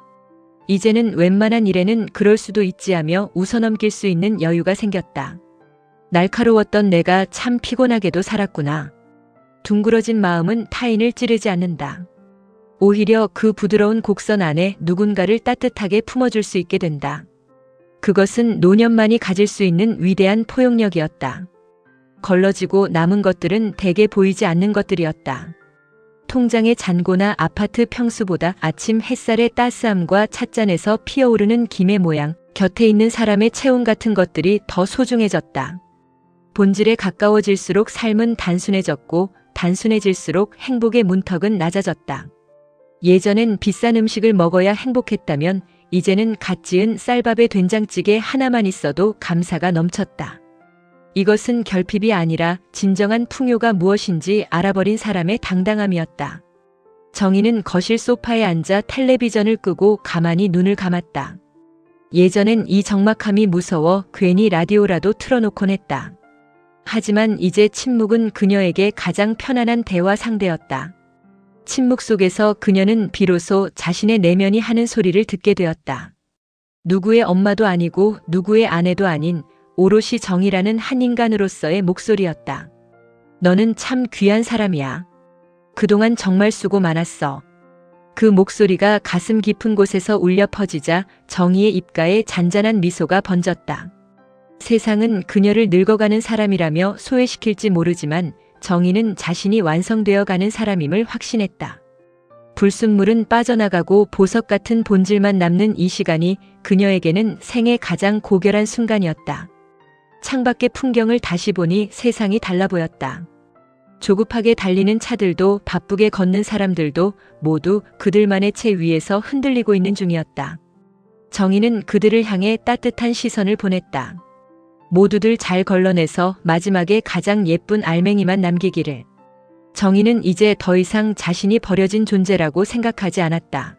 이제는 웬만한 일에는 그럴 수도 있지 하며 웃어넘길 수 있는 여유가 생겼다. 날카로웠던 내가 참 피곤하게도 살았구나. 둥그러진 마음은 타인을 찌르지 않는다. 오히려 그 부드러운 곡선 안에 누군가를 따뜻하게 품어줄 수 있게 된다. 그것은 노년만이 가질 수 있는 위대한 포용력이었다. 걸러지고 남은 것들은 대개 보이지 않는 것들이었다. 통장의 잔고나 아파트 평수보다 아침 햇살의 따스함과 찻잔에서 피어오르는 김의 모양, 곁에 있는 사람의 체온 같은 것들이 더 소중해졌다. 본질에 가까워질수록 삶은 단순해졌고 단순해질수록 행복의 문턱은 낮아졌다. 예전엔 비싼 음식을 먹어야 행복했다면 이제는 갓 지은 쌀밥에 된장찌개 하나만 있어도 감사가 넘쳤다. 이것은 결핍이 아니라 진정한 풍요가 무엇인지 알아버린 사람의 당당함이었다. 정희는 거실 소파에 앉아 텔레비전을 끄고 가만히 눈을 감았다. 예전엔 이 적막함이 무서워 괜히 라디오라도 틀어놓곤 했다. 하지만 이제 침묵은 그녀에게 가장 편안한 대화 상대였다. 침묵 속에서 그녀는 비로소 자신의 내면이 하는 소리를 듣게 되었다. 누구의 엄마도 아니고 누구의 아내도 아닌 오롯이 정이라는 한 인간으로서의 목소리였다. 너는 참 귀한 사람이야. 그동안 정말 수고 많았어. 그 목소리가 가슴 깊은 곳에서 울려 퍼지자 정희의 입가에 잔잔한 미소가 번졌다. 세상은 그녀를 늙어가는 사람이라며 소외시킬지 모르지만 정희는 자신이 완성되어 가는 사람임을 확신했다. 불순물은 빠져나가고 보석 같은 본질만 남는 이 시간이 그녀에게는 생애 가장 고결한 순간이었다. 창밖의 풍경을 다시 보니 세상이 달라 보였다. 조급하게 달리는 차들도 바쁘게 걷는 사람들도 모두 그들만의 채 위에서 흔들리고 있는 중이었다. 정희는 그들을 향해 따뜻한 시선을 보냈다. 모두들 잘 걸러내서 마지막에 가장 예쁜 알맹이만 남기기를. 정희는 이제 더 이상 자신이 버려진 존재라고 생각하지 않았다.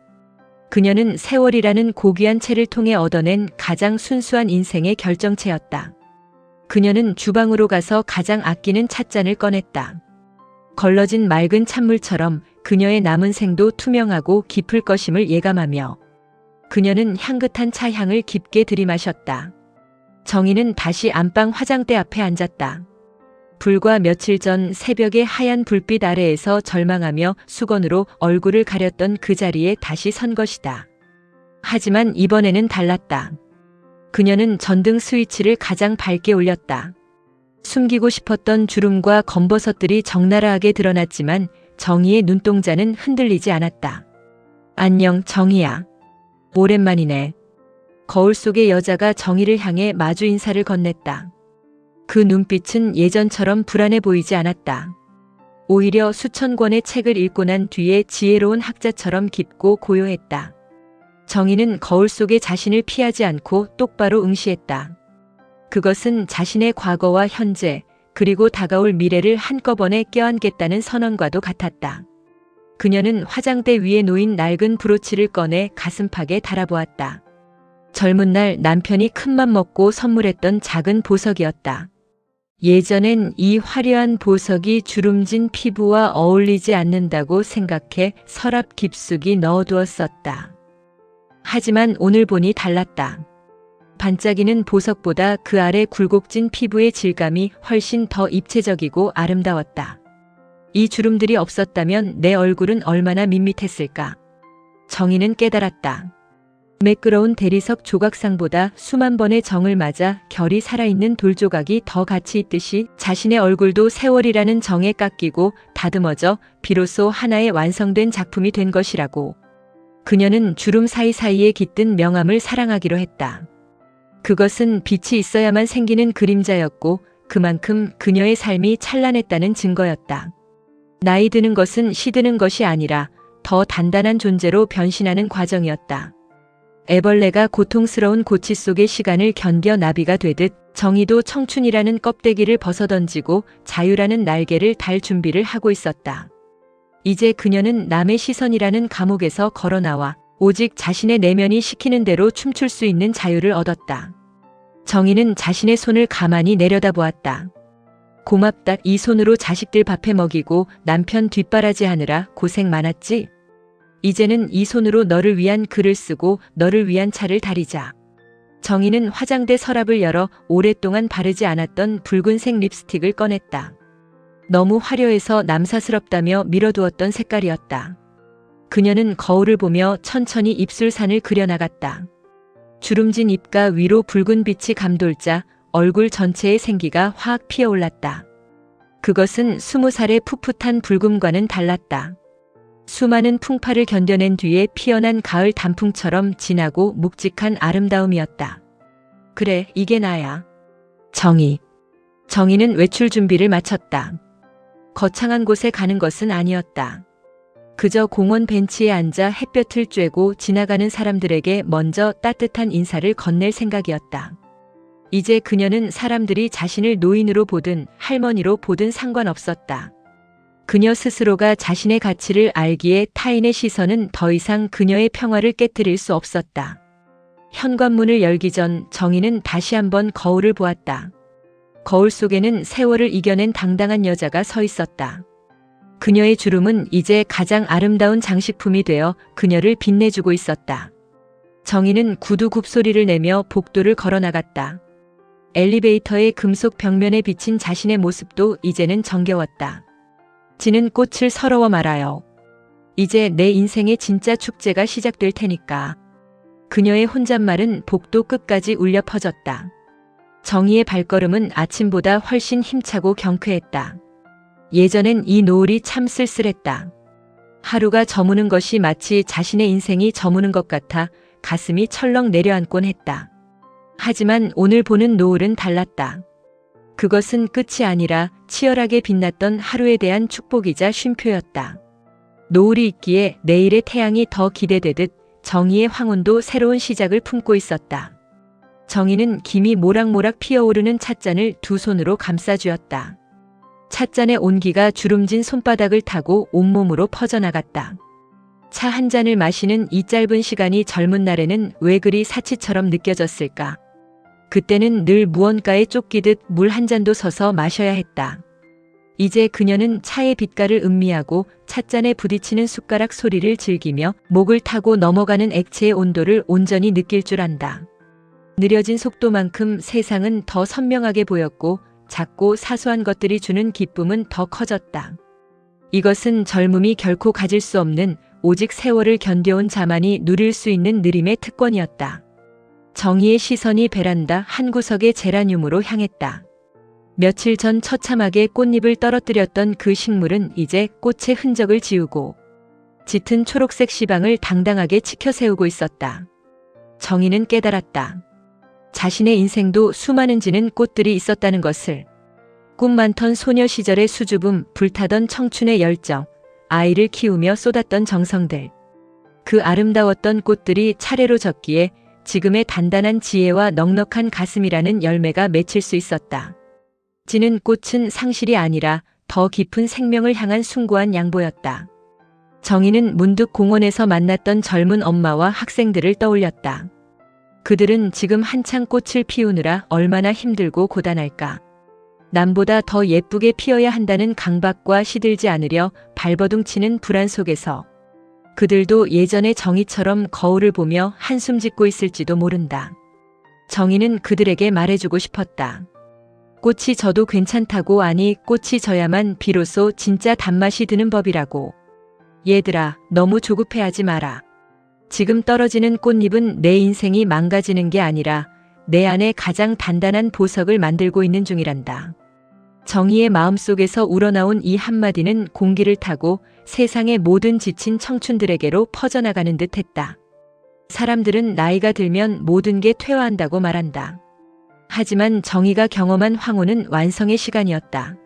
그녀는 세월이라는 고귀한 채를 통해 얻어낸 가장 순수한 인생의 결정체였다. 그녀는 주방으로 가서 가장 아끼는 찻잔을 꺼냈다. 걸러진 맑은 찬물처럼 그녀의 남은 생도 투명하고 깊을 것임을 예감하며 그녀는 향긋한 차향을 깊게 들이마셨다. 정희는 다시 안방 화장대 앞에 앉았다. 불과 며칠 전 새벽의 하얀 불빛 아래에서 절망하며 수건으로 얼굴을 가렸던 그 자리에 다시 선 것이다. 하지만 이번에는 달랐다. 그녀는 전등 스위치를 가장 밝게 올렸다. 숨기고 싶었던 주름과 검버섯들이 적나라하게 드러났지만 정희의 눈동자는 흔들리지 않았다. 안녕, 정희야. 오랜만이네. 거울 속의 여자가 정희를 향해 마주 인사를 건넸다. 그 눈빛은 예전처럼 불안해 보이지 않았다. 오히려 수천 권의 책을 읽고 난 뒤에 지혜로운 학자처럼 깊고 고요했다. 정희는 거울 속의 자신을 피하지 않고 똑바로 응시했다. 그것은 자신의 과거와 현재, 그리고 다가올 미래를 한꺼번에 껴안겠다는 선언과도 같았다. 그녀는 화장대 위에 놓인 낡은 브로치를 꺼내 가슴팍에 달아보았다. 젊은 날 남편이 큰맘 먹고 선물했던 작은 보석이었다. 예전엔 이 화려한 보석이 주름진 피부와 어울리지 않는다고 생각해 서랍 깊숙이 넣어두었었다. 하지만 오늘 보니 달랐다. 반짝이는 보석보다 그 아래 굴곡진 피부의 질감이 훨씬 더 입체적이고 아름다웠다. 이 주름들이 없었다면 내 얼굴은 얼마나 밋밋했을까. 정희는 깨달았다. 매끄러운 대리석 조각상보다 수만 번의 정을 맞아 결이 살아있는 돌조각이 더 가치 있듯이 자신의 얼굴도 세월이라는 정에 깎이고 다듬어져 비로소 하나의 완성된 작품이 된 것이라고. 그녀는 주름 사이사이에 깃든 명암을 사랑하기로 했다. 그것은 빛이 있어야만 생기는 그림자였고 그만큼 그녀의 삶이 찬란했다는 증거였다. 나이 드는 것은 시드는 것이 아니라 더 단단한 존재로 변신하는 과정이었다. 애벌레가 고통스러운 고치 속의 시간을 견뎌 나비가 되듯 정희도 청춘이라는 껍데기를 벗어던지고 자유라는 날개를 달 준비를 하고 있었다. 이제 그녀는 남의 시선이라는 감옥에서 걸어나와 오직 자신의 내면이 시키는 대로 춤출 수 있는 자유를 얻었다. 정희는 자신의 손을 가만히 내려다보았다. 고맙다. 이 손으로 자식들 밥해 먹이고 남편 뒷바라지 하느라 고생 많았지? 이제는 이 손으로 너를 위한 글을 쓰고 너를 위한 차를 다리자. 정희는 화장대 서랍을 열어 오랫동안 바르지 않았던 붉은색 립스틱을 꺼냈다. 너무 화려해서 남사스럽다며 밀어두었던 색깔이었다. 그녀는 거울을 보며 천천히 입술산을 그려나갔다. 주름진 입가 위로 붉은 빛이 감돌자 얼굴 전체의 생기가 확 피어올랐다. 그것은 20살의 풋풋한 붉음과는 달랐다. 수많은 풍파를 견뎌낸 뒤에 피어난 가을 단풍처럼 진하고 묵직한 아름다움이었다. 그래, 이게 나야. 정희. 정희는 외출 준비를 마쳤다. 거창한 곳에 가는 것은 아니었다. 그저 공원 벤치에 앉아 햇볕을 쬐고 지나가는 사람들에게 먼저 따뜻한 인사를 건넬 생각이었다. 이제 그녀는 사람들이 자신을 노인으로 보든 할머니로 보든 상관없었다. 그녀 스스로가 자신의 가치를 알기에 타인의 시선은 더 이상 그녀의 평화를 깨뜨릴 수 없었다. 현관문을 열기 전 정희는 다시 한번 거울을 보았다. 거울 속에는 세월을 이겨낸 당당한 여자가 서 있었다. 그녀의 주름은 이제 가장 아름다운 장식품이 되어 그녀를 빛내주고 있었다. 정희는 구두 굽소리를 내며 복도를 걸어 나갔다. 엘리베이터의 금속 벽면에 비친 자신의 모습도 이제는 정겨웠다. 지는 꽃을 서러워 말아요. 이제 내 인생의 진짜 축제가 시작될 테니까. 그녀의 혼잣말은 복도 끝까지 울려 퍼졌다. 정희의 발걸음은 아침보다 훨씬 힘차고 경쾌했다. 예전엔 이 노을이 참 쓸쓸했다. 하루가 저무는 것이 마치 자신의 인생이 저무는 것 같아 가슴이 철렁 내려앉곤 했다. 하지만 오늘 보는 노을은 달랐다. 그것은 끝이 아니라 치열하게 빛났던 하루에 대한 축복이자 쉼표였다. 노을이 있기에 내일의 태양이 더 기대되듯 정희의 황혼도 새로운 시작을 품고 있었다. 정희는 김이 모락모락 피어오르는 찻잔을 두 손으로 감싸쥐었다. 찻잔의 온기가 주름진 손바닥을 타고 온몸으로 퍼져나갔다. 차 한 잔을 마시는 이 짧은 시간이 젊은 날에는 왜 그리 사치처럼 느껴졌을까? 그때는 늘 무언가에 쫓기듯 물 한 잔도 서서 마셔야 했다. 이제 그녀는 차의 빛깔을 음미하고 찻잔에 부딪히는 숟가락 소리를 즐기며 목을 타고 넘어가는 액체의 온도를 온전히 느낄 줄 안다. 느려진 속도만큼 세상은 더 선명하게 보였고 작고 사소한 것들이 주는 기쁨은 더 커졌다. 이것은 젊음이 결코 가질 수 없는 오직 세월을 견뎌온 자만이 누릴 수 있는 느림의 특권이었다. 정희의 시선이 베란다 한 구석의 제라늄으로 향했다. 며칠 전 처참하게 꽃잎을 떨어뜨렸던 그 식물은 이제 꽃의 흔적을 지우고 짙은 초록색 시방을 당당하게 치켜 세우고 있었다. 정희는 깨달았다. 자신의 인생도 수많은 지는 꽃들이 있었다는 것을. 꿈 많던 소녀 시절의 수줍음, 불타던 청춘의 열정, 아이를 키우며 쏟았던 정성들. 그 아름다웠던 꽃들이 차례로 졌기에 지금의 단단한 지혜와 넉넉한 가슴이라는 열매가 맺힐 수 있었다. 지는 꽃은 상실이 아니라 더 깊은 생명을 향한 숭고한 양보였다. 정희는 문득 공원에서 만났던 젊은 엄마와 학생들을 떠올렸다. 그들은 지금 한창 꽃을 피우느라 얼마나 힘들고 고단할까. 남보다 더 예쁘게 피어야 한다는 강박과 시들지 않으려 발버둥치는 불안 속에서 그들도 예전의 정희처럼 거울을 보며 한숨 짓고 있을지도 모른다. 정희는 그들에게 말해주고 싶었다. 꽃이 져도 괜찮다고. 아니, 꽃이 져야만 비로소 진짜 단맛이 드는 법이라고. 얘들아, 너무 조급해하지 마라. 지금 떨어지는 꽃잎은 내 인생이 망가지는 게 아니라 내 안에 가장 단단한 보석을 만들고 있는 중이란다. 정희의 마음속에서 우러나온 이 한마디는 공기를 타고 세상의 모든 지친 청춘들에게로 퍼져나가는 듯 했다. 사람들은 나이가 들면 모든 게 퇴화한다고 말한다. 하지만 정희가 경험한 황혼은 완성의 시간이었다.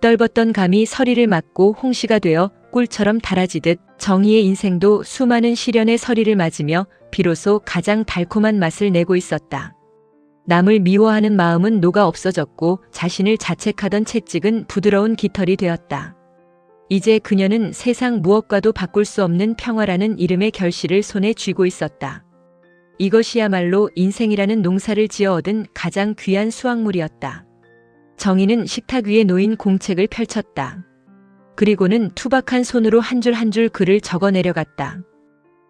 떨벗던 감이 서리를 맞고 홍시가 되어 꿀처럼 달아지듯 정희의 인생도 수많은 시련의 서리를 맞으며 비로소 가장 달콤한 맛을 내고 있었다. 남을 미워하는 마음은 녹아 없어졌고 자신을 자책하던 채찍은 부드러운 깃털이 되었다. 이제 그녀는 세상 무엇과도 바꿀 수 없는 평화라는 이름의 결실을 손에 쥐고 있었다. 이것이야말로 인생이라는 농사를 지어 얻은 가장 귀한 수확물이었다. 정희는 식탁 위에 놓인 공책을 펼쳤다. 그리고는 투박한 손으로 한 줄 한 줄 글을 적어 내려갔다.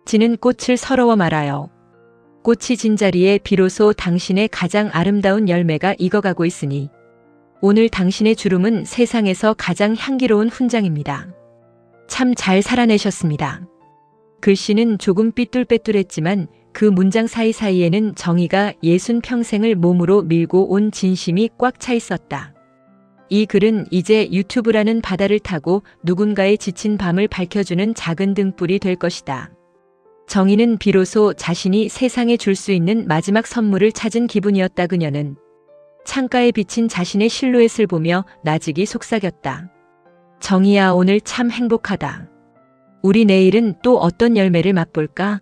지는 꽃을 서러워 말아요. 꽃이 진 자리에 비로소 당신의 가장 아름다운 열매가 익어가고 있으니 오늘 당신의 주름은 세상에서 가장 향기로운 훈장입니다. 참 잘 살아내셨습니다. 글씨는 조금 삐뚤빼뚤했지만 그 문장 사이사이에는 정희가 60평생을 몸으로 밀고 온 진심이 꽉 차 있었다. 이 글은 이제 유튜브라는 바다를 타고 누군가의 지친 밤을 밝혀주는 작은 등불이 될 것이다. 정희는 비로소 자신이 세상에 줄 수 있는 마지막 선물을 찾은 기분이었다. 그녀는 창가에 비친 자신의 실루엣을 보며 나직이 속삭였다. 정희야, 오늘 참 행복하다. 우리 내일은 또 어떤 열매를 맛볼까?